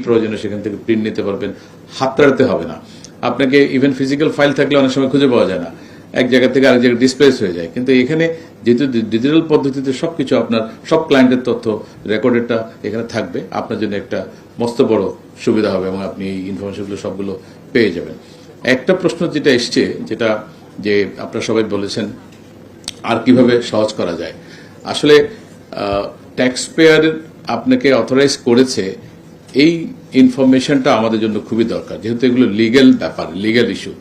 প্রয়োজনে সেখান থেকে প্রিন্ট নিতে পারবেন, হাতড়াতে হবে না। আপনাকে ইভেন ফিজিক্যাল ফাইল থাকলে অনেক সময় খুঁজে পাওয়া যায় না, এক জায়গা থেকে আরেক জায়গায় ডিসপ্লেস হয়ে যায়। কিন্তু এখানে যেহেতু ডিজিটাল পদ্ধতিতে সবকিছু আপনার সব ক্লায়েন্টের তথ্য রেকর্ডেডটা এখানে থাকবে, আপনার জন্য একটা মস্ত বড় সুবিধা হবে এবং আপনি এই ইনফরমেশনগুলো সবগুলো পেয়ে যাবেন। একটা প্রশ্ন যেটা এসছে, যেটা যে আপনারা সবাই বলেছেন আর কিভাবে সহজ করা যায়। আসলে ট্যাক্স পেয়ার আপনাকে অথরাইজ করেছে, এই ইনফরমেশনটা আমাদের জন্য খুবই দরকার, যেহেতু এগুলো লিগ্যাল ব্যাপার, লিগ্যাল ইস্যু।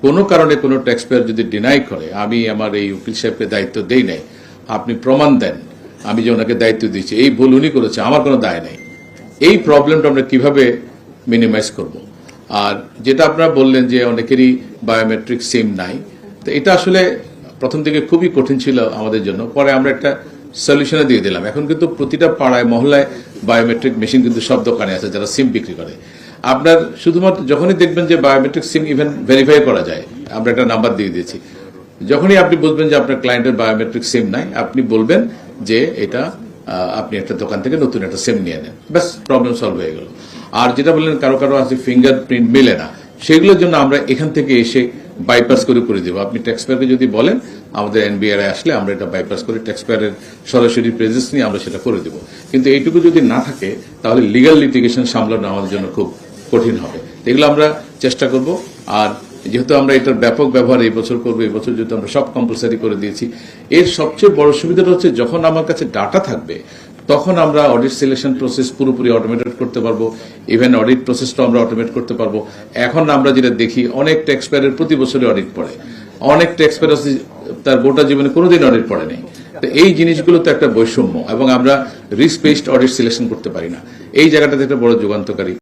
কোনো কারণে কোনো ট্যাক্স পেয়ার যদি ডিনাই করে, আমি আমার এই উকিল সাহেবকে দায়িত্ব দেই নাই, আপনি প্রমাণ দেন আমি যে ওনাকে দায়িত্ব দিচ্ছি, এই ভুল উনি করেছে, আমার কোনো দায় নেই। এই প্রবলেমটা আমরা কিভাবে মিনিমাইজ করব। আর যেটা আপনারা বললেন যে অনেকেরই বায়োমেট্রিক সিম নাই, তো এটা আসলে প্রথম দিকে খুবই কঠিন ছিল আমাদের জন্য, পরে আমরা একটা সলিউশনে দিয়ে দিলাম। এখন কিন্তু প্রতিটা পাড়ায় মহল্লায় বায়োমেট্রিক মেশিন কিন্তু সব দোকানে আছে যারা সিম বিক্রি করে। আপনার শুধুমাত্র যখনই দেখবেন যে বায়োমেট্রিক সিম ইভেন ভেরিফাই করা যায়, আমরা একটা নাম্বার দিয়ে দিয়েছি, যখনই আপনি বুঝবেন যে আপনার ক্লায়েন্টের বায়োমেট্রিক সিম নাই, আপনি বলবেন যে এটা আপনি একটা দোকান থেকে নতুন একটা সিম নিয়ে নেন, ব্যাস প্রবলেম সলভ হয়ে গেল। আর যেটা বললেন কারো কারো আছে ফিঙ্গারপ্রিন্ট মেলে না, সেগুলোর জন্য আমরা এখান থেকে এসে বাইপাস করে দেবো। আপনি ট্যাক্স পেয়ারকে যদি বলেন আমাদের এনবিআর আসলে আমরা এটা বাইপাস করে ট্যাক্স পেয়ারের সরাসরি প্রেজেন্স নিয়ে আমরা সেটা করে দেবো। কিন্তু এইটুকু যদি না থাকে তাহলে লিগ্যাল লিটিগেশন সামলানো আমাদের জন্য খুব কঠিন হবে। এগুলো আমরা চেষ্টা করব। আর যেহেতু আমরা এটার ব্যাপক ব্যবহার এই বছর করবো, এই বছর যেহেতু আমরা সব কম্পালসারি করে দিয়েছি, এর সবচেয়ে বড় সুবিধাটা হচ্ছে যখন আমার কাছে ডাটা থাকবে তখন আমরা অডিট সিলেকশন প্রসেস পুরোপুরি অটোমেটেড করতে পারবো, ইভেন অডিট প্রসেসটা আমরা অটোমেট করতে পারবো। এখন আমরা যেটা দেখি, অনেক ট্যাক্স পেয়ারের প্রতি বছরে অডিট পড়ে, অনেক ট্যাক্স পেয়ার তার গোটা জীবনে কোনোদিন অডিট পড়ে নেই। তো এই জিনিসগুলো তো একটা বৈষম্য, এবং আমরা রিস্ক বেসড অডিট সিলেকশন করতে পারি না। এই জায়গাটাতে একটা বড় যুগান্তকারী